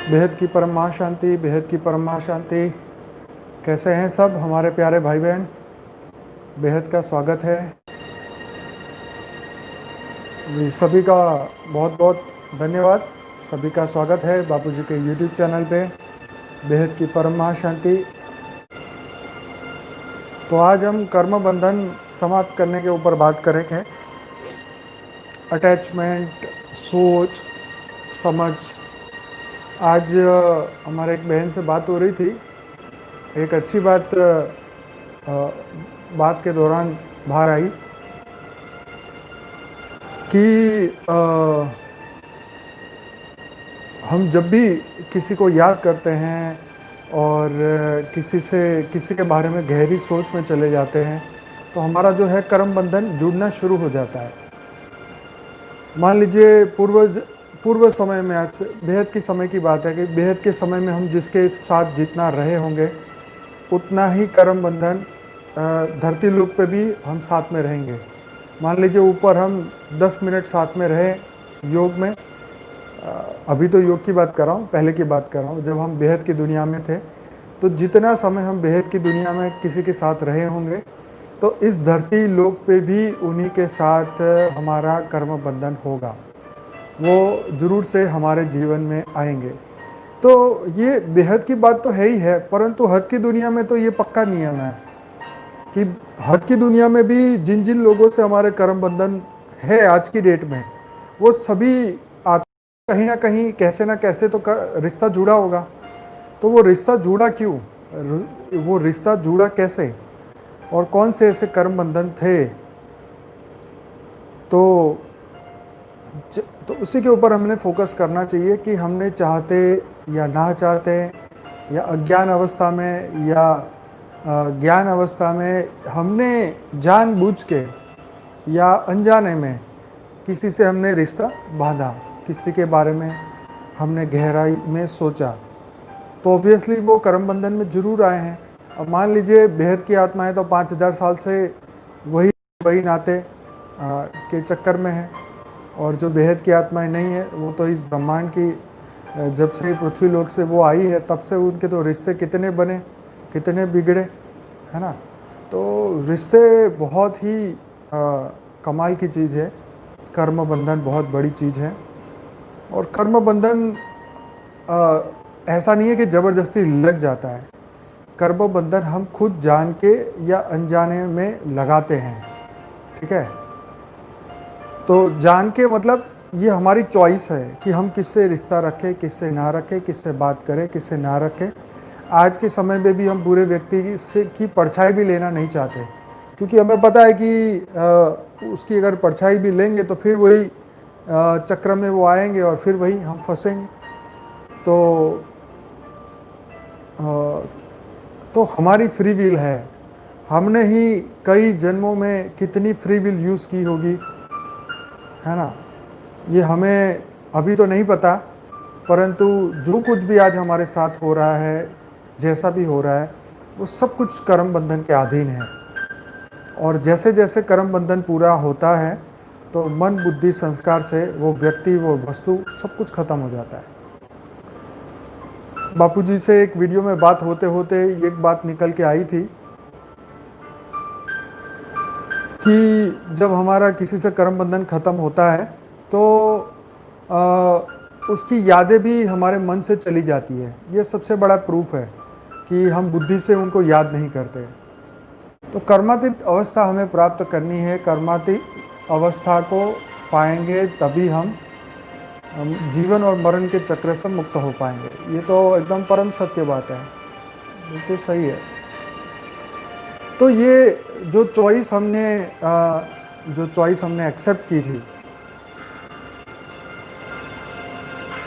बेहद की परम महाशांति, बेहद की परम महाशांति। कैसे हैं सब हमारे प्यारे भाई बहन? बेहद का स्वागत है जी। सभी का बहुत बहुत धन्यवाद। सभी का स्वागत है बापूजी के YouTube चैनल पे बेहद की परम महाशांति। तो आज हम कर्म बंधन समाप्त करने के ऊपर बात करेंगे। अटैचमेंट, सोच, समझ। आज हमारे एक बहन से बात हो रही थी। एक अच्छी बात के दौरान बाहर आई कि हम जब भी किसी को याद करते हैं और किसी के बारे में गहरी सोच में चले जाते हैं तो हमारा जो है कर्म बंधन जुड़ना शुरू हो जाता है। मान लीजिए पूर्व समय में, आज से बेहद की समय की बात है कि बेहद के समय में हम जिसके साथ जितना रहे होंगे उतना ही कर्म बंधन धरती लोक पे भी हम साथ में रहेंगे। मान लीजिए ऊपर हम 10 मिनट साथ में रहे योग में। अभी तो योग की बात कर रहा हूँ, पहले की बात कर रहा हूँ जब हम बेहद की दुनिया में थे। तो जितना समय हम बेहद की दुनिया में किसी के साथ रहे होंगे तो इस धरती लोक पे भी उन्हीं के साथ हमारा कर्म बंधन होगा। वो ज़रूर से हमारे जीवन में आएंगे। तो ये बेहद की बात तो है ही है, परंतु हद की दुनिया में तो ये पक्का नियम है कि हद की दुनिया में भी जिन जिन लोगों से हमारे कर्म बंधन है आज की डेट में, वो सभी कहीं ना कहीं कैसे ना कैसे तो रिश्ता जुड़ा होगा। तो वो रिश्ता जुड़ा क्यों, वो रिश्ता जुड़ा कैसे और कौन से ऐसे कर्म बंधन थे, तो उसी के ऊपर हमने फोकस करना चाहिए कि हमने चाहते या ना चाहते या अज्ञान अवस्था में या ज्ञान अवस्था में हमने जानबूझ के या अनजाने में किसी से हमने रिश्ता बांधा, किसी के बारे में हमने गहराई में सोचा, तो ऑब्वियसली वो कर्म बंधन में जरूर आए हैं। अब मान लीजिए बेहद की आत्माएं तो 5000 साल से वही नाते के चक्कर में है, और जो बेहद की आत्माएं नहीं है वो तो इस ब्रह्मांड की जब से पृथ्वी लोक से वो आई है तब से उनके तो रिश्ते कितने बने, कितने बिगड़े, है ना। तो रिश्ते बहुत ही कमाल की चीज़ है। कर्म बंधन बहुत बड़ी चीज़ है। और कर्म बंधन ऐसा नहीं है कि ज़बरदस्ती लग जाता है। कर्म बंधन हम खुद जान के या अनजाने में लगाते हैं, ठीक है। तो जान के मतलब ये हमारी चॉइस है कि हम किससे रिश्ता रखें, किससे ना रखें, किससे बात करें, किससे ना रखें। आज के समय में भी हम बुरे व्यक्ति से की परछाई भी लेना नहीं चाहते, क्योंकि हमें पता है कि उसकी अगर परछाई भी लेंगे तो फिर वही चक्र में वो आएंगे और फिर वही हम फंसेंगे। तो हमारी फ्री विल है। हमने ही कई जन्मों में कितनी फ्री विल यूज़ की होगी, है ना। ये हमें अभी तो नहीं पता, परंतु जो कुछ भी आज हमारे साथ हो रहा है, जैसा भी हो रहा है, वो सब कुछ कर्म बंधन के अधीन है। और जैसे जैसे कर्म बंधन पूरा होता है तो मन, बुद्धि, संस्कार से वो व्यक्ति, वो वस्तु सब कुछ खत्म हो जाता है। बापूजी से एक वीडियो में बात होते होते एक बात निकल के आई थी कि जब हमारा किसी से कर्म बंधन खत्म होता है तो उसकी यादें भी हमारे मन से चली जाती है। ये सबसे बड़ा प्रूफ है कि हम बुद्धि से उनको याद नहीं करते। तो कर्मातीत अवस्था हमें प्राप्त करनी है। कर्मातीत अवस्था को पाएंगे तभी हम जीवन और मरण के चक्र से मुक्त हो पाएंगे। ये तो एकदम परम सत्य बात है, बिल्कुल सही है। तो ये जो चॉइस हमने एक्सेप्ट की थी,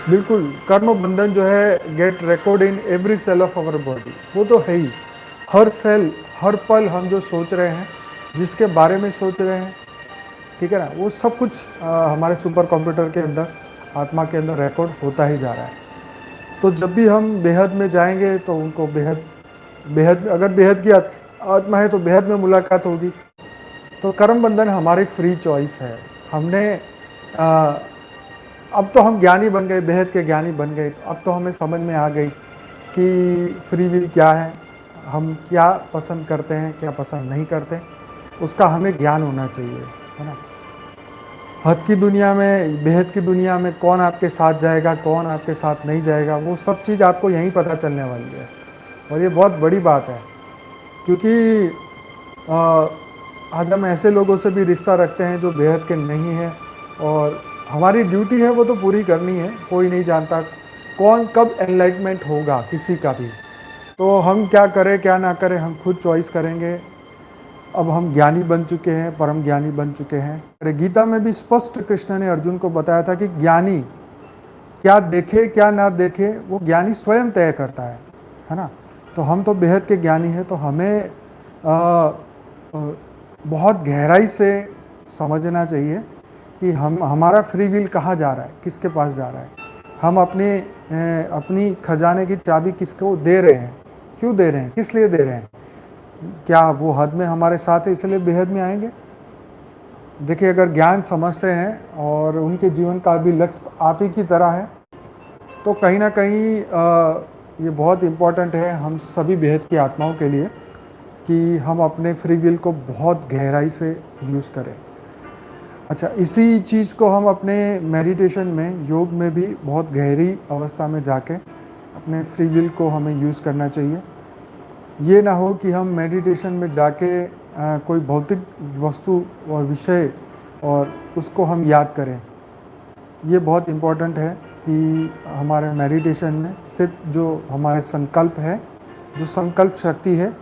बिल्कुल कर्म बंधन जो है get record in every cell of our body, वो तो है ही। हर सेल, हर पल हम जो सोच रहे हैं, जिसके बारे में सोच रहे हैं, ठीक है ना, वो सब कुछ हमारे सुपर कंप्यूटर के अंदर, आत्मा के अंदर रिकॉर्ड होता ही जा रहा है। तो जब भी हम बेहद में जाएंगे तो उनको बेहद अगर बेहद की आत्मा है तो बेहद में मुलाकात होगी। तो कर्म बंधन हमारी फ्री चॉइस है। हमने अब तो हम ज्ञानी बन गए, बेहद के ज्ञानी बन गए, तो अब तो हमें समझ में आ गई कि फ्री विल क्या है, हम क्या पसंद करते हैं, क्या पसंद नहीं करते, उसका हमें ज्ञान होना चाहिए, है ना। हद की दुनिया में, बेहद की दुनिया में कौन आपके साथ जाएगा, कौन आपके साथ नहीं जाएगा, वो सब चीज़ आपको यहीं पता चलने वाली है। और ये बहुत बड़ी बात है, क्योंकि आज हम ऐसे लोगों से भी रिश्ता रखते हैं जो बेहद के नहीं है, और हमारी ड्यूटी है वो तो पूरी करनी है। कोई नहीं जानता कौन कब एनलाइटमेंट होगा किसी का भी, तो हम क्या करें क्या ना करें, हम खुद चॉइस करेंगे। अब हम ज्ञानी बन चुके हैं, परम ज्ञानी बन चुके हैं। अरे गीता में भी स्पष्ट कृष्ण ने अर्जुन को बताया था कि ज्ञानी क्या देखे क्या ना देखे वो ज्ञानी स्वयं तय करता है ना। तो हम तो बेहद के ज्ञानी हैं, तो हमें बहुत गहराई से समझना चाहिए कि हम, हमारा फ्री विल कहाँ जा रहा है, किसके पास जा रहा है, हम अपनी खजाने की चाबी किसको दे रहे हैं, क्यों दे रहे हैं, किस लिए दे रहे हैं। क्या वो हद में हमारे साथ है इसलिए बेहद में आएंगे। देखिए, अगर ज्ञान समझते हैं और उनके जीवन का भी लक्ष्य आप ही की तरह है, तो कहीं ना कहीं ये बहुत इम्पोर्टेंट है हम सभी बेहद की आत्माओं के लिए कि हम अपने फ्री विल को बहुत गहराई से यूज़ करें। अच्छा, इसी चीज़ को हम अपने मेडिटेशन में, योग में भी बहुत गहरी अवस्था में जाके अपने फ्री विल को हमें यूज़ करना चाहिए। ये ना हो कि हम मेडिटेशन में जाके कोई भौतिक वस्तु और विषय और उसको हम याद करें। ये बहुत इम्पोर्टेंट है कि हमारे मेडिटेशन में सिर्फ जो हमारे संकल्प है, जो संकल्प शक्ति है,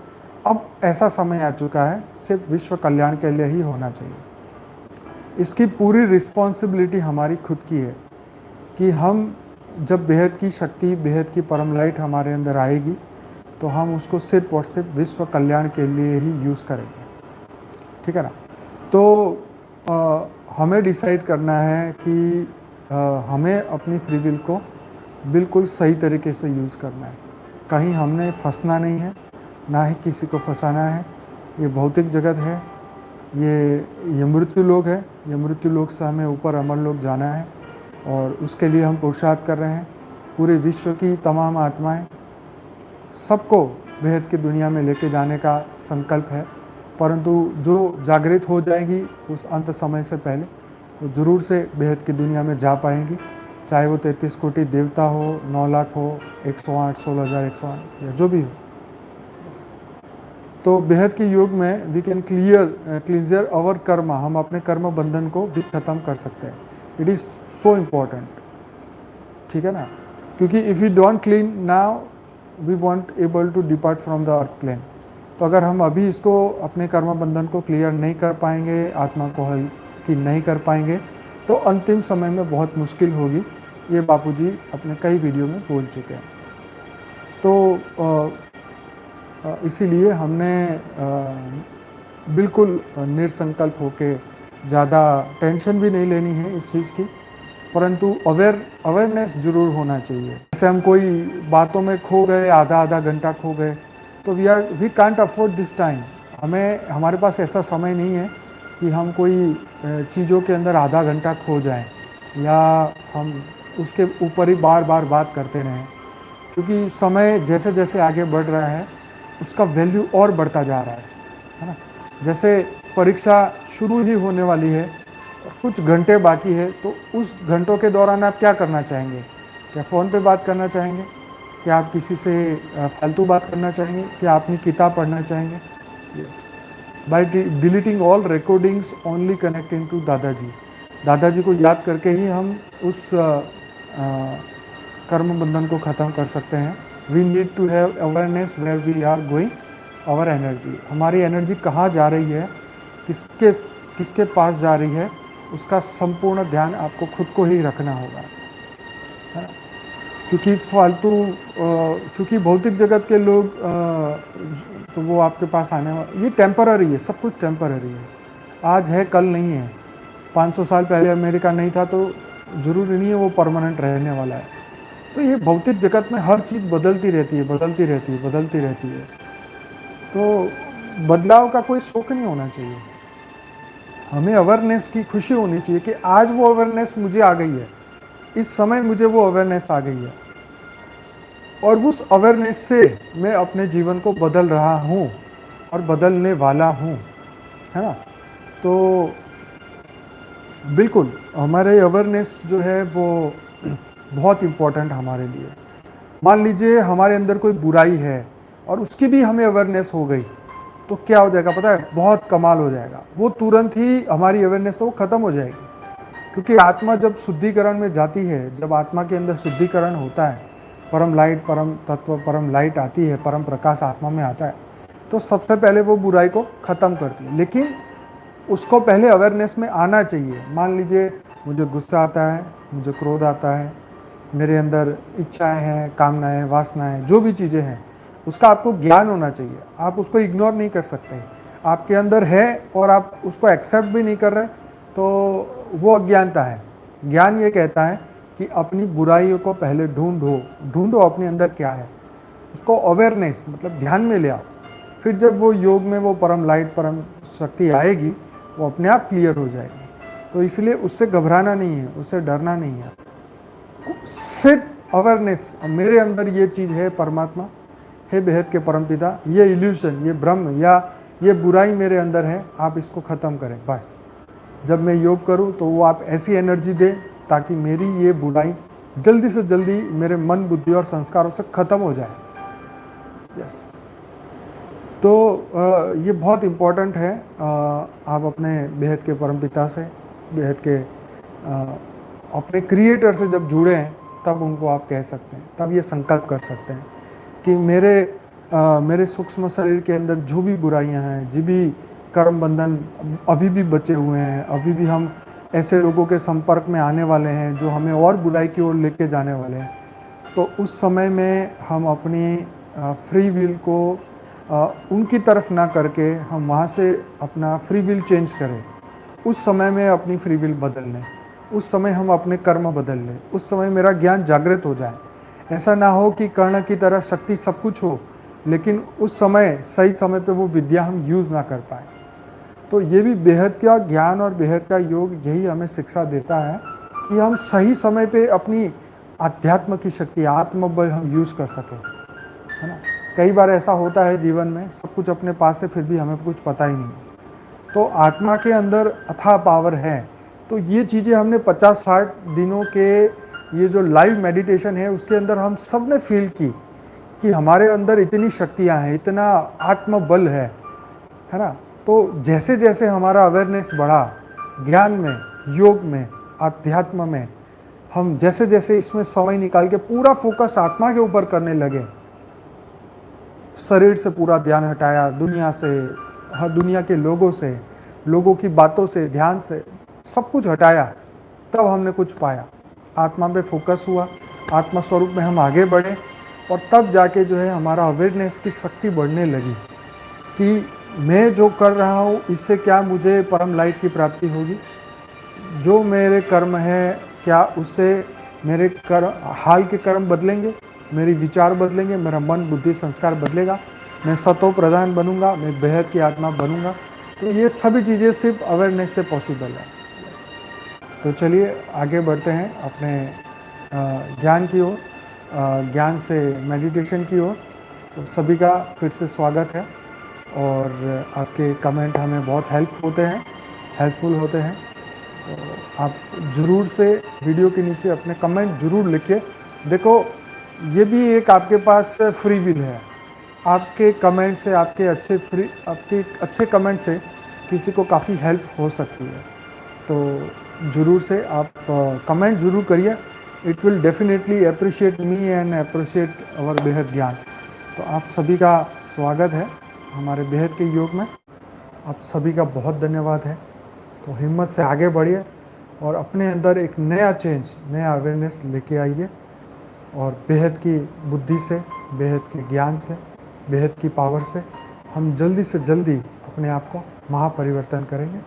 अब ऐसा समय आ चुका है सिर्फ विश्व कल्याण के लिए ही होना चाहिए। इसकी पूरी रिस्पॉन्सिबिलिटी हमारी खुद की है कि हम जब बेहद की शक्ति, बेहद की परम लाइट हमारे अंदर आएगी, तो हम उसको सिर्फ और सिर्फ विश्व कल्याण के लिए ही यूज़ करेंगे, ठीक है ना। तो हमें डिसाइड करना है कि हमें अपनी फ्री विल को बिल्कुल सही तरीके से यूज़ करना है। कहीं हमने फंसना नहीं है, ना ही किसी को फंसाना है। ये भौतिक जगत है, ये मृत्यु लोक है। ये मृत्यु लोक से हमें ऊपर अमर लोक जाना है, और उसके लिए हम पुरुषार्थ कर रहे हैं। पूरे विश्व की तमाम आत्माएं, सबको बेहद की दुनिया में लेके जाने का संकल्प है, परंतु जो जागृत हो जाएंगी उस अंत समय से पहले, वो ज़रूर से बेहद की दुनिया में जा पाएंगी, चाहे वो 33 कोटि देवता हो, 9 लाख हो, 108, 16,108 या जो भी हो। तो बेहद के योग में वी कैन क्लियर अवर कर्म, हम अपने कर्म बंधन को भी ख़त्म कर सकते हैं। इट इज़ सो इम्पॉर्टेंट, ठीक है ना, क्योंकि if you don't clean now we won't able to depart from the earth plane. तो अगर हम अभी इसको, अपने कर्म बंधन को क्लियर नहीं कर पाएंगे, आत्मा को हल की नहीं कर पाएंगे, तो अंतिम समय में बहुत मुश्किल होगी। ये बापूजी अपने कई वीडियो में बोल चुके हैं। तो इसीलिए हमने बिल्कुल निरसंकल्प होके, ज़्यादा टेंशन भी नहीं लेनी है इस चीज़ की, परंतु अवेयरनेस ज़रूर होना चाहिए। जैसे हम कोई बातों में खो गए, आधा घंटा खो गए, तो we can't afford this time. हमारे पास ऐसा समय नहीं है कि हम कोई चीज़ों के अंदर आधा घंटा खो जाएं, या हम उसके ऊपर ही बार बार बात करते रहें, क्योंकि समय जैसे जैसे आगे बढ़ रहा है उसका वैल्यू और बढ़ता जा रहा है ना। जैसे परीक्षा शुरू ही होने वाली है, कुछ घंटे बाकी है, तो उस घंटों के दौरान आप क्या करना चाहेंगे? क्या फ़ोन पे बात करना चाहेंगे? क्या आप किसी से फालतू बात करना चाहेंगे? क्या अपनी किताब पढ़ना चाहेंगे? Yes, by deleting all recordings only connecting to Dadaji. Dadaji को याद करके ही हम उस कर्म बंधन को ख़त्म कर सकते हैं। We need to have awareness where we are going our energy. हमारी एनर्जी कहाँ जा रही है, किसके पास जा रही है, उसका संपूर्ण ध्यान आपको खुद को ही रखना होगा, है ना? क्योंकि क्योंकि भौतिक जगत के लोग तो वो आपके पास आने वाले, ये टेम्पररी है, सब कुछ टेम्पररी है, आज है कल नहीं है। 500 साल पहले अमेरिका नहीं था तो ज़रूरी नहीं है वो परमानेंट रहने वाला है। तो ये भौतिक जगत में हर चीज़ बदलती रहती है। तो बदलाव का कोई शौक नहीं होना चाहिए, हमें अवेयरनेस की खुशी होनी चाहिए कि आज वो अवेयरनेस मुझे आ गई है, इस समय मुझे वो अवेयरनेस आ गई है और उस अवेयरनेस से मैं अपने जीवन को बदल रहा हूँ और बदलने वाला हूँ, है ना? तो बिल्कुल हमारे अवेयरनेस जो है वो बहुत इम्पोर्टेंट हमारे लिए। मान लीजिए हमारे अंदर कोई बुराई है और उसकी भी हमें अवेयरनेस हो गई, तो क्या हो जाएगा पता है? बहुत कमाल हो जाएगा। वो तुरंत ही हमारी अवेयरनेस है वो ख़त्म हो जाएगी, क्योंकि आत्मा जब शुद्धिकरण में जाती है, जब आत्मा के अंदर शुद्धिकरण होता है, परम लाइट, परम तत्व, परम लाइट आती है, परम प्रकाश आत्मा में आता है, तो सबसे पहले वो बुराई को ख़त्म करती है। लेकिन उसको पहले अवेयरनेस में आना चाहिए। मान लीजिए मुझे गुस्सा आता है, मुझे क्रोध आता है, मेरे अंदर इच्छाएं हैं, कामनाएं, वासनाएं, जो भी चीज़ें हैं, उसका आपको ज्ञान होना चाहिए। आप उसको इग्नोर नहीं कर सकते। आपके अंदर है और आप उसको एक्सेप्ट भी नहीं कर रहे, तो वो अज्ञानता है। ज्ञान ये कहता है कि अपनी बुराइयों को पहले ढूंढो अपने अंदर क्या है, उसको अवेयरनेस मतलब ध्यान में ले आओ। फिर जब वो योग में वो परम लाइट, परम शक्ति आएगी, वो अपने आप क्लियर हो जाएगी। तो इसलिए उससे घबराना नहीं है, उससे डरना नहीं है, सिर्फ अवेयरनेस। मेरे अंदर ये चीज़ है, परमात्मा है, बेहद के परमपिता, ये इल्यूशन, ये ब्रह्म या ये बुराई मेरे अंदर है, आप इसको ख़त्म करें बस। जब मैं योग करूं तो वो आप ऐसी एनर्जी दें ताकि मेरी ये बुराई जल्दी से जल्दी मेरे मन, बुद्धि और संस्कारों से ख़त्म हो जाए। यस, तो ये बहुत इम्पोर्टेंट है। आप अपने बेहद के परमपिता से, बेहद के अपने क्रिएटर से जब जुड़े हैं, तब उनको आप कह सकते हैं, तब ये संकल्प कर सकते हैं कि मेरे सूक्ष्म शरीर के अंदर जो भी बुराइयां हैं, जो भी कर्म बंधन अभी भी बचे हुए हैं, अभी भी हम ऐसे लोगों के संपर्क में आने वाले हैं जो हमें और बुराई की ओर लेके जाने वाले हैं। तो उस समय में हम अपनी फ्री विल को उनकी तरफ ना करके हम वहाँ से अपना फ्री विल चेंज करें। उस समय में अपनी फ्री विल बदल लें, उस समय हम अपने कर्म बदल लें, उस समय मेरा ज्ञान जागृत हो जाए। ऐसा ना हो कि कर्ण की तरह शक्ति सब कुछ हो, लेकिन उस समय सही समय पे वो विद्या हम यूज़ ना कर पाए। तो ये भी बेहद का ज्ञान और बेहद का योग यही हमें शिक्षा देता है कि हम सही समय पे अपनी अध्यात्म की शक्ति, आत्मबल हम यूज़ कर सकें, है ना? कई बार ऐसा होता है जीवन में, सब कुछ अपने पास है, फिर भी हमें कुछ पता ही नहीं। तो आत्मा के अंदर अथाह पावर है। तो ये चीज़ें हमने 50-60 दिनों के ये जो लाइव मेडिटेशन है उसके अंदर हम सब ने फील की कि हमारे अंदर इतनी शक्तियाँ हैं, इतना आत्मबल है ना? तो जैसे जैसे हमारा अवेयरनेस बढ़ा, ज्ञान में, योग में, अध्यात्म में, हम जैसे जैसे इसमें समय निकाल के पूरा फोकस आत्मा के ऊपर करने लगे, शरीर से पूरा ध्यान हटाया, दुनिया से, हाँ, दुनिया के लोगों से, लोगों की बातों से, ध्यान से, सब कुछ हटाया, तब हमने कुछ पाया। आत्मा पे फोकस हुआ, आत्मा स्वरूप में हम आगे बढ़े और तब जाके जो है हमारा अवेयरनेस की शक्ति बढ़ने लगी कि मैं जो कर रहा हूँ इससे क्या मुझे परम लाइट की प्राप्ति होगी, जो मेरे कर्म है क्या उससे मेरे हाल के कर्म बदलेंगे, मेरी विचार बदलेंगे, मेरा मन, बुद्धि, संस्कार बदलेगा, मैं सतो प्रधान बनूंगा, मैं बेहद की आत्मा बनूंगा। तो ये सभी चीज़ें सिर्फ अवेयरनेस से पॉसिबल है। तो चलिए आगे बढ़ते हैं अपने ज्ञान की ओर, ज्ञान से मेडिटेशन की ओर। तो सभी का फिर से स्वागत है और आपके कमेंट हमें बहुत हेल्पफुल होते हैं। तो आप ज़रूर से वीडियो के नीचे अपने कमेंट ज़रूर लिखिए। देखो, ये भी एक आपके पास फ्री विल है। आपके कमेंट से, आपके अच्छे कमेंट से किसी को काफ़ी हेल्प हो सकती है। तो ज़रूर से आप कमेंट ज़रूर करिए। It will definitely appreciate me and appreciate our बेहद ज्ञान। तो आप सभी का स्वागत है हमारे बेहद के योग में। आप सभी का बहुत धन्यवाद है। तो हिम्मत से आगे बढ़िए और अपने अंदर एक नया चेंज, नया अवेयरनेस लेके आइए और बेहद की बुद्धि से, बेहद के ज्ञान से, बेहद की पावर से हम जल्दी से जल्दी अपने आप को महापरिवर्तन करेंगे।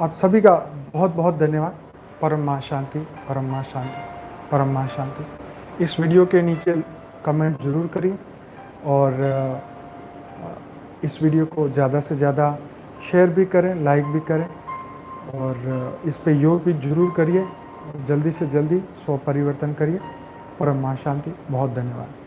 आप सभी का बहुत बहुत धन्यवाद। परम मां शांति, परम मां शांति, परम मां शांति। इस वीडियो के नीचे कमेंट ज़रूर करिए और इस वीडियो को ज़्यादा से ज़्यादा शेयर भी करें, लाइक भी करें और इस पे योग भी ज़रूर करिए। जल्दी से जल्दी स्व परिवर्तन करिए। परम महाशांति। बहुत धन्यवाद।